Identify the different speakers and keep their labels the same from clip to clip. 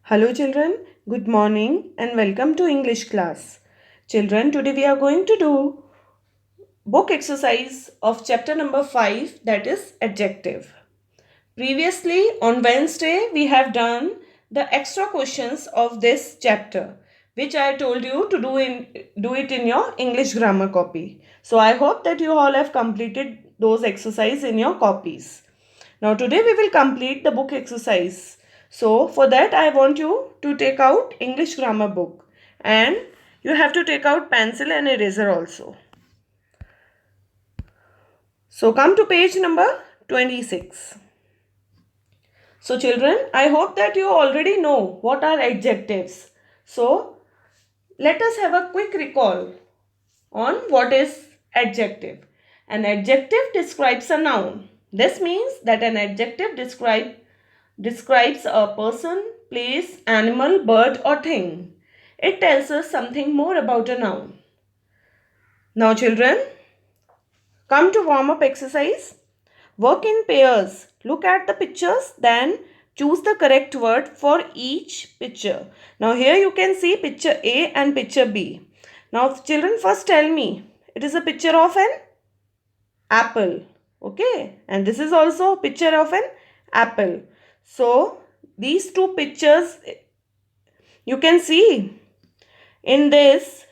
Speaker 1: Hello children, good morning and welcome to English class. Children, today we are going to do book exercise of chapter number 5, that is adjective. Previously on Wednesday we have done the extra questions of this chapter which I told you to do it in your English grammar copy. So I hope that you all have completed those exercises in your copies. Now today we will complete the book exercise. So for that I want you to take out English grammar book and you have to take out pencil and eraser also. So come to page number 26. So children, I hope that you already know what are adjectives. So let us have a quick recall on what is adjective. An adjective describes a noun. This means that an adjective describes a person, place, animal, bird or thing. It tells us something more about a noun. Now children, come to warm up exercise. Work in pairs. Look at the pictures, then choose the correct word for each picture. Now here you can see picture A and picture B. Now children, first tell me, it is a picture of an apple. Okay, and this is also a picture of an apple. So these two pictures you can see in this.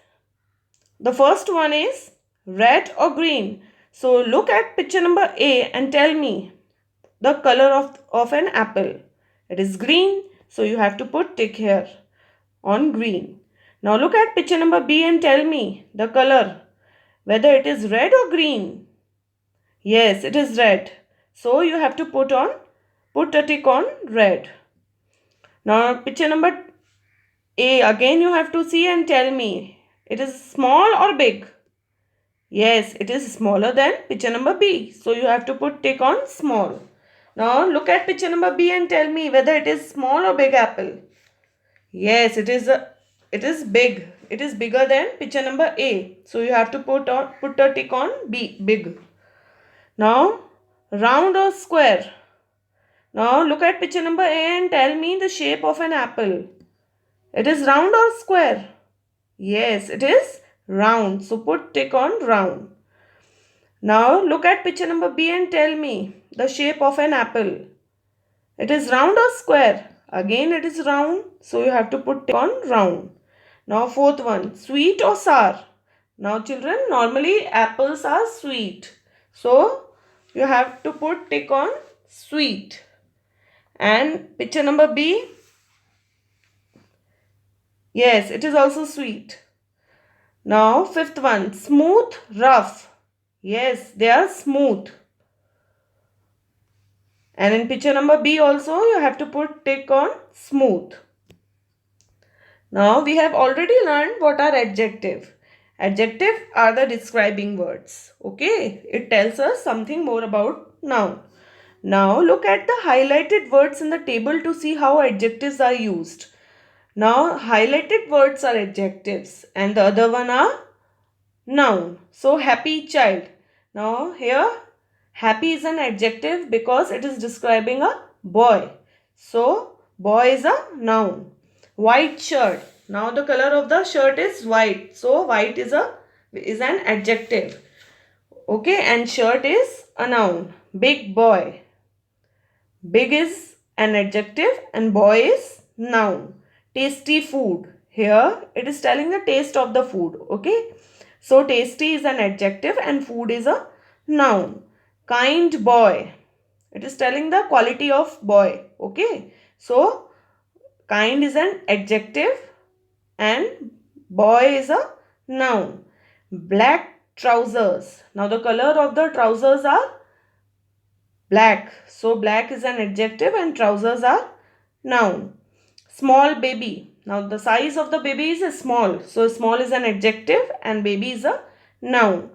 Speaker 1: The first one is red or green. So look at picture number A and tell me the color of an apple. It is green, so you have to put tick here on green. Now look at picture number B and tell me the color, whether it is red or green. Yes, it is red. So you have to put a tick on red. Now picture number A, again you have to see and tell me, it is small or big? Yes, it is smaller than picture number B. So you have to put tick on small. Now look at picture number B and tell me whether it is small or big apple. Yes, it is big. It is bigger than picture number A. So you have to put a tick on B, big. Now round or square. Now look at picture number A and tell me the shape of an apple. It is round or square? Yes, it is round. So put tick on round. Now look at picture number B and tell me the shape of an apple. It is round or square? Again it is round. So you have to put tick on round. Now fourth one, sweet or sour? Now children, normally apples are sweet. So you have to put tick on sweet. And picture number B, yes, it is also sweet. Now fifth one, smooth, rough. Yes, they are smooth. And in picture number B also you have to put tick on smooth. Now we have already learned what are adjective. Adjective are the describing words. Okay, it tells us something more about noun. Now look at the highlighted words in the table to see how adjectives are used. Now highlighted words are adjectives and the other one are noun. So happy child. Now here happy is an adjective because it is describing a boy. So boy is a noun. White shirt. Now the color of the shirt is white. So white is an adjective. Okay, and shirt is a noun. Big boy. Big is an adjective and boy is noun. Tasty food. Here it is telling the taste of the food. Okay. So tasty is an adjective and food is a noun. Kind boy. It is telling the quality of boy. Okay. So kind is an adjective and boy is a noun. Black trousers. Now the color of the trousers are black. So black is an adjective and trousers are noun. Small baby. Now the size of the baby is small. So small is an adjective and baby is a noun.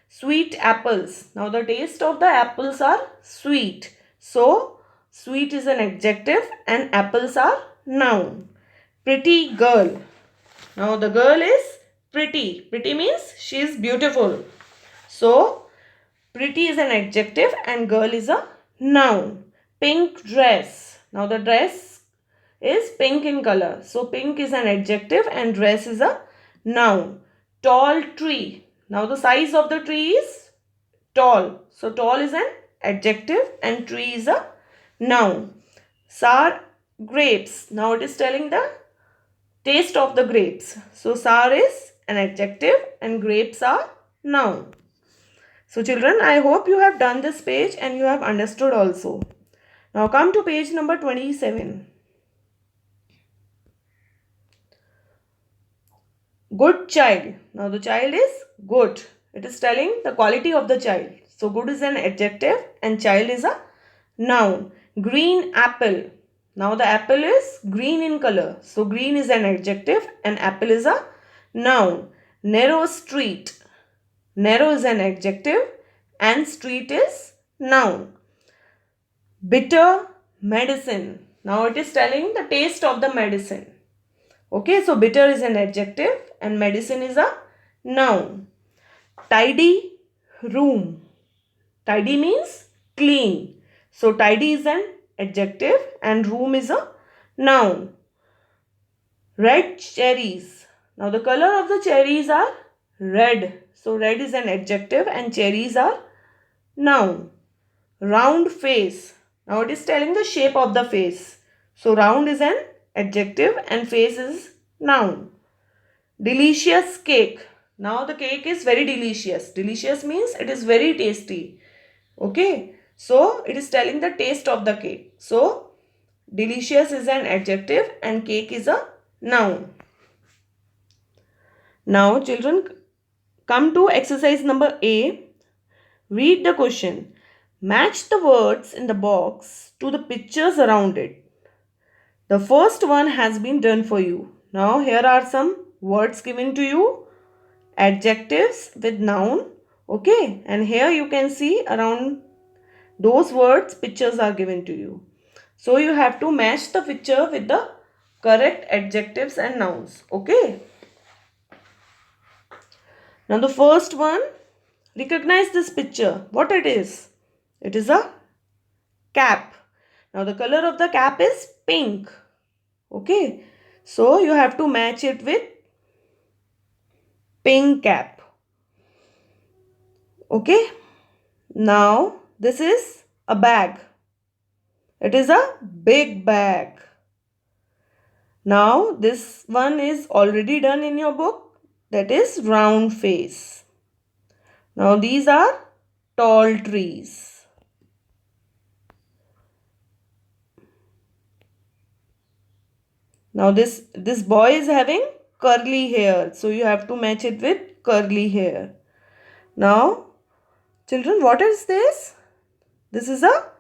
Speaker 1: Sweet apples. Now the taste of the apples are sweet. So sweet is an adjective and apples are noun. Pretty girl. Now the girl is pretty. Pretty means she is beautiful. So pretty is an adjective and girl is a noun. Pink dress. Now the dress is pink in color. So pink is an adjective and dress is a noun. Tall tree. Now the size of the tree is tall. So tall is an adjective and tree is a noun. Sour grapes. Now it is telling the taste of the grapes. So sour is an adjective and grapes are noun. So children, I hope you have done this page and you have understood also. Now come to page number 27. Good child. Now the child is good. It is telling the quality of the child. So good is an adjective and child is a noun. Green apple. Now the apple is green in color. So green is an adjective and apple is a noun. Narrow street. Narrow is an adjective and street is noun. Bitter medicine. Now it is telling the taste of the medicine. Okay, so bitter is an adjective and medicine is a noun. Tidy room. Tidy means clean. So tidy is an adjective and room is a noun. Red cherries. Now the color of the cherries are red. So red is an adjective and cherries are noun. Round face. Now it is telling the shape of the face. So round is an adjective and face is noun. Delicious cake. Now the cake is very delicious. Delicious means it is very tasty. Okay. So it is telling the taste of the cake. So delicious is an adjective and cake is a noun. Now children, come to exercise number A. Read the question. Match the words in the box to the pictures around it. The first one has been done for you. Now here are some words given to you. Adjectives with noun. Okay. And here you can see around those words pictures are given to you. So you have to match the picture with the correct adjectives and nouns. Okay. Now the first one. Recognize this picture. What it is? It is a cap. Now the color of the cap is pink. Okay. So you have to match it with pink cap. Okay. Now this is a bag. It is a big bag. Now this one is already done in your book. That is round face. Now these are tall trees. Now this boy is having curly hair. So you have to match it with curly hair. Now children, what is this? This is a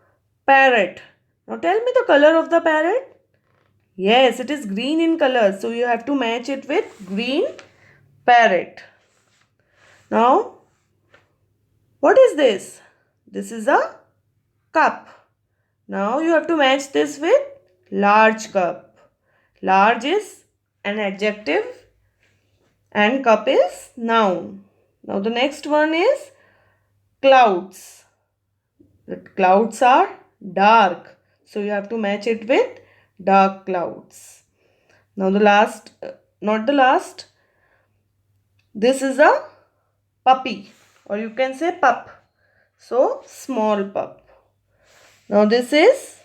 Speaker 1: parrot. Now tell me the color of the parrot. Yes, it is green in color. So you have to match it with green parrot. Now what is this? This is a cup. Now you have to match this with large cup. Large is an adjective and cup is noun. Now the next one is clouds. The clouds are dark. So you have to match it with dark clouds. Now the last, not the last, this is a puppy or you can say pup. So small pup. Now this is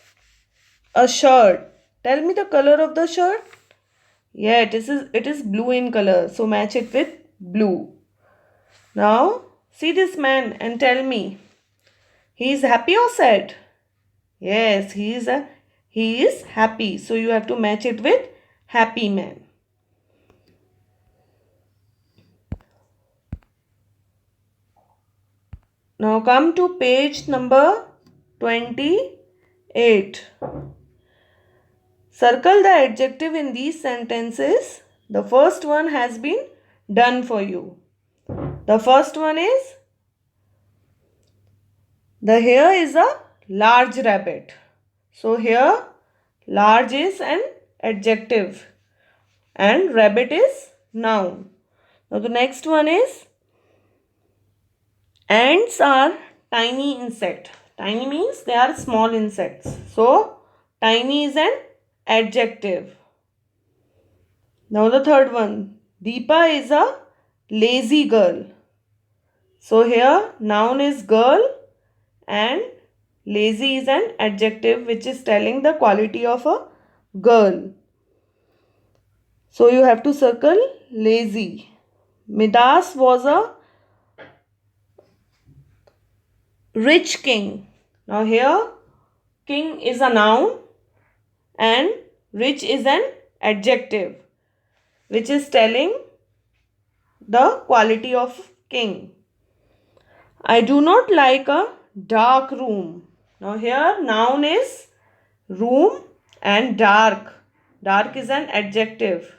Speaker 1: a shirt. Tell me the color of the shirt. Yeah, it is blue in color. So match it with blue. Now see this man and tell me, he is happy or sad? Yes, he is happy. So you have to match it with happy man. Now come to page number 28. Circle the adjective in these sentences. The first one has been done for you. The first one is, the hare is a large rabbit. So here large is an adjective and rabbit is noun. Now the next one is, ants are tiny insect. Tiny means they are small insects. So tiny is an adjective. Now the third one. Deepa is a lazy girl. So here noun is girl and lazy is an adjective which is telling the quality of a girl. So you have to circle lazy. Midas was a rich king. Now here king is a noun and rich is an adjective which is telling the quality of king. I do not like a dark room. Now here noun is room and dark. Dark is an adjective.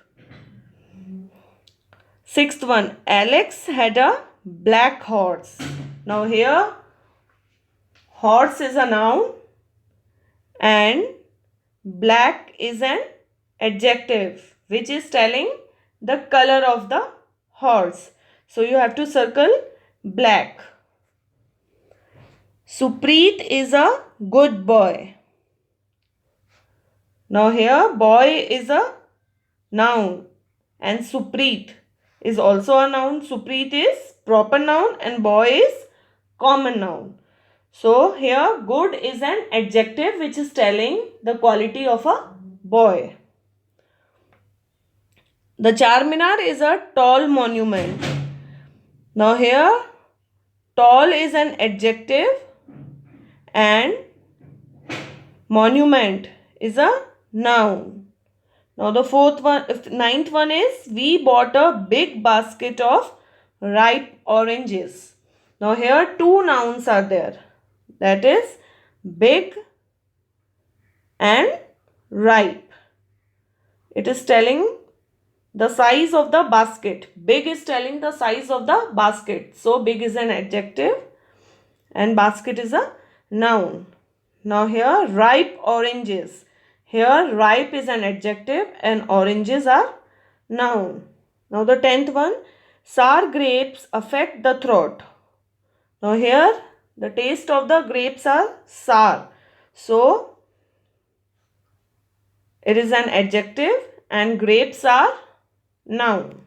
Speaker 1: Sixth one, Alex had a black horse. Now here horse is a noun and black is an adjective which is telling the color of the horse. So you have to circle black. Supreet is a good boy. Now here boy is a noun and Supreet is also a noun. Supreet is proper noun and boy is common noun. So here good is an adjective which is telling the quality of a boy. The Charminar is a tall monument. Now here tall is an adjective and monument is a noun. Now the ninth one is we bought a big basket of ripe oranges. Now here two nouns are there. That is big and ripe. It is telling the size of the basket. Big is telling the size of the basket. So big is an adjective and basket is a noun. Now here ripe oranges. Here ripe is an adjective and oranges are noun. Now the 10th one, sour grapes affect the throat. Now here the taste of the grapes are sour. So it is an adjective and grapes are noun.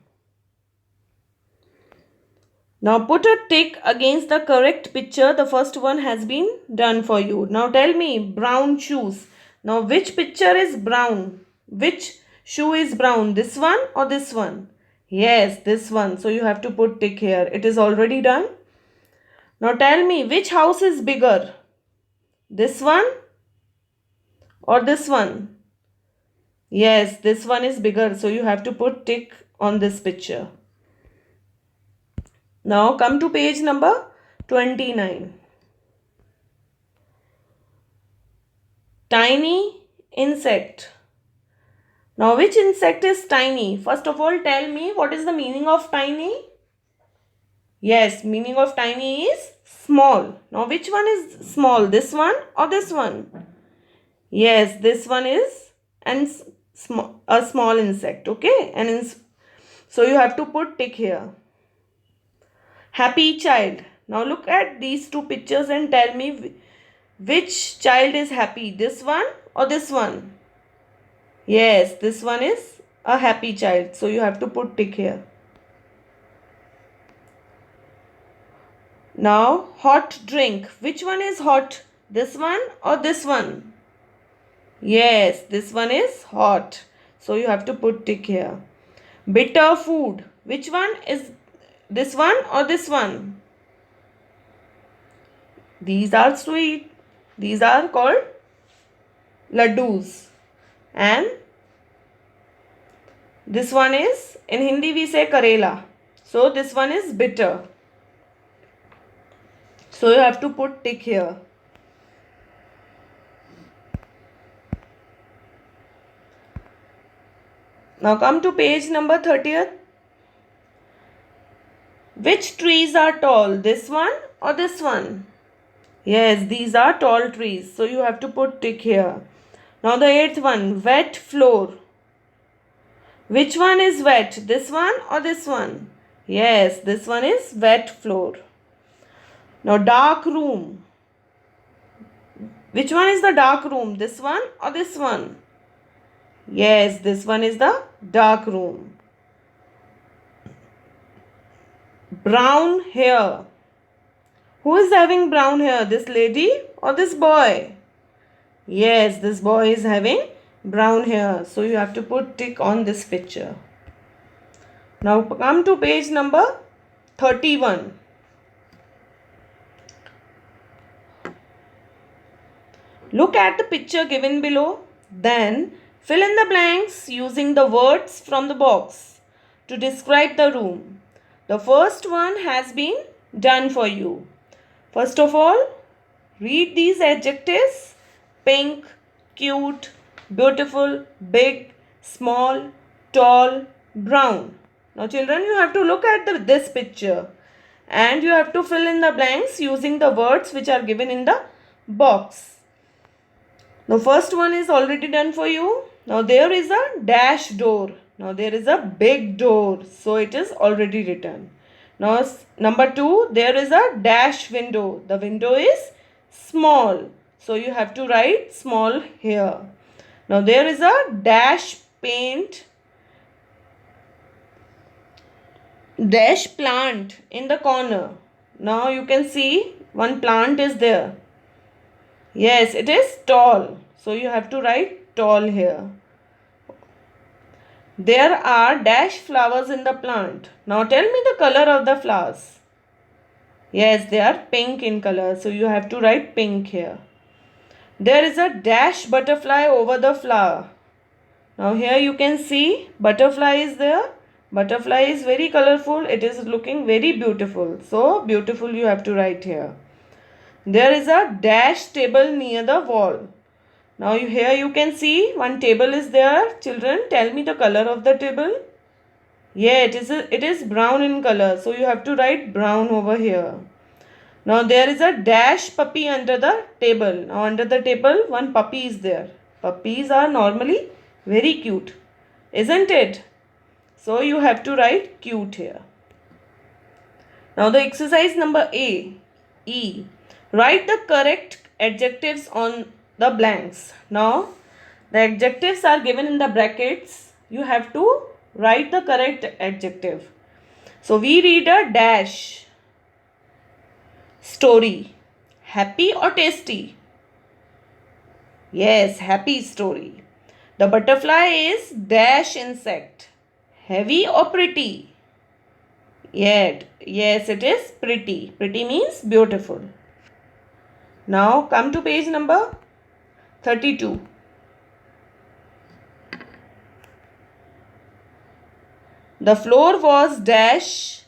Speaker 1: Now put a tick against the correct picture. The first one has been done for you. Now tell me brown shoes. Now which picture is brown? Which shoe is brown? This one or this one? Yes, this one. So you have to put tick here. It is already done. Now tell me which house is bigger? This one or this one? Yes, this one is bigger. So you have to put tick on this picture. Now come to page number 29. Tiny insect. Now which insect is tiny? First of all tell me what is the meaning of tiny? Yes, meaning of tiny is small. Now which one is small? This one or this one? Yes, this one is a small insect. Okay, so you have to put tick here. Happy child. Now look at these two pictures and tell me which child is happy, this one or this one? Yes, this one is a happy child. So you have to put tick here. Now hot drink. Which one is hot? This one or this one? Yes, this one is hot. So you have to put tick here. Bitter food. Which one is this one or this one? These are sweet. These are called laddus. And this one is, in Hindi we say Karela. So this one is bitter. So you have to put tick here. Now come to page number 30th. Which trees are tall? This one or this one? Yes, these are tall trees. So you have to put tick here. Now the 8th one, wet floor. Which one is wet? This one or this one? Yes, this one is wet floor. Now dark room. Which one is the dark room? This one or this one? Yes, this one is the dark room. Brown hair. Who is having brown hair? This lady or this boy? Yes, this boy is having brown hair. So you have to put tick on this picture. Now come to page number 31. Look at the picture given below. Then fill in the blanks using the words from the box to describe the room. The first one has been done for you. First of all, read these adjectives: pink, cute, beautiful, big, small, tall, brown. Now children, you have to look at this picture and you have to fill in the blanks using the words which are given in the box. Now first one is already done for you. Now there is a dash door. Now there is a big door. So it is already written. Now number 2, there is a dash window. The window is small. So you have to write small here. Now there is a dash plant in the corner. Now you can see one plant is there. Yes, it is tall. So you have to write tall here. There are dash flowers in the plant. Now tell me the color of the flowers. Yes, they are pink in color. So you have to write pink here. There is a dash butterfly over the flower. Now here you can see butterfly is there. Butterfly is very colorful. It is looking very beautiful. So beautiful you have to write here. There is a dash table near the wall. Now here you can see one table is there. Children, tell me the color of the table. Yeah, it is brown in color. So you have to write brown over here. Now there is a dash puppy under the table. Now under the table one puppy is there. Puppies are normally very cute, isn't it? So you have to write cute here. Now the exercise number E. Write the correct adjectives on the blanks. Now the adjectives are given in the brackets. You have to write the correct adjective. So we read a dash story. Happy or tasty? Yes, happy story. The butterfly is dash insect. Heavy or pretty? Yes, it is pretty. Pretty means beautiful. Now come to page number 32. The floor was dash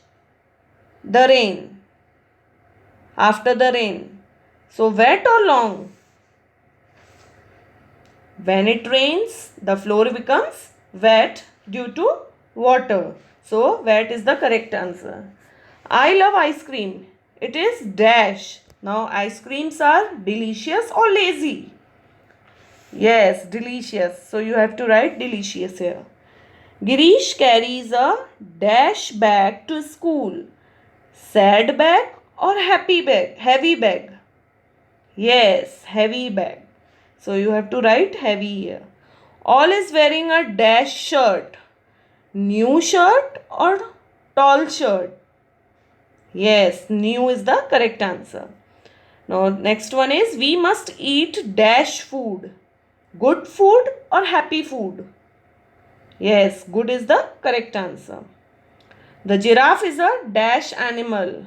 Speaker 1: the rain. After the rain. So wet or long? When it rains, the floor becomes wet due to water. So wet is the correct answer. I love ice cream. It is dash. Now ice creams are delicious or lazy? Yes, delicious. So you have to write delicious here. Girish carries a dash bag to school. Sad bag or happy bag? Heavy bag? Yes, heavy bag. So you have to write heavy here. All is wearing a dash shirt. New shirt or tall shirt? Yes, new is the correct answer. Now next one is we must eat dash food. Good food or happy food? Yes, good is the correct answer. The giraffe is a dash animal.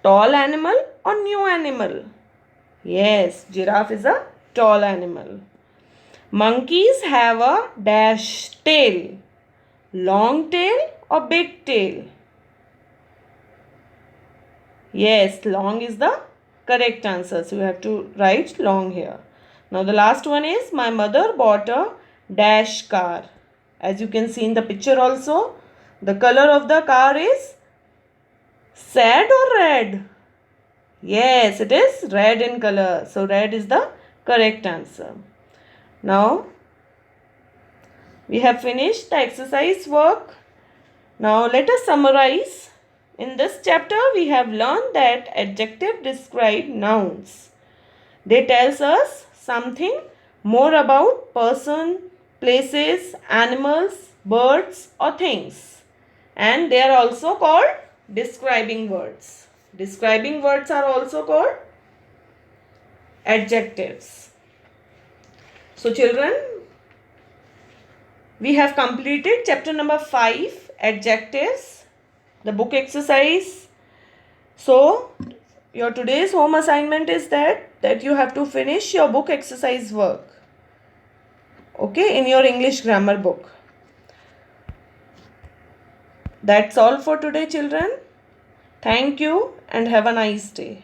Speaker 1: Tall animal or new animal? Yes, giraffe is a tall animal. Monkeys have a dash tail. Long tail or big tail? Yes, long is the correct answer. So you have to write long here. Now the last one is my mother bought a dash car. As you can see in the picture also, the color of the car is sad or red? Yes, it is red in color. So red is the correct answer. Now we have finished the exercise work. Now let us summarize. In this chapter we have learned that adjective describe nouns. They tells us something more about person, places, animals, birds or things. And they are also called describing words. Describing words are also called adjectives. So children, we have completed chapter number 5, adjectives, the book exercise. So your today's home assignment is that you have to finish your book exercise work. Okay, in your English grammar book. That's all for today, children. Thank you and have a nice day.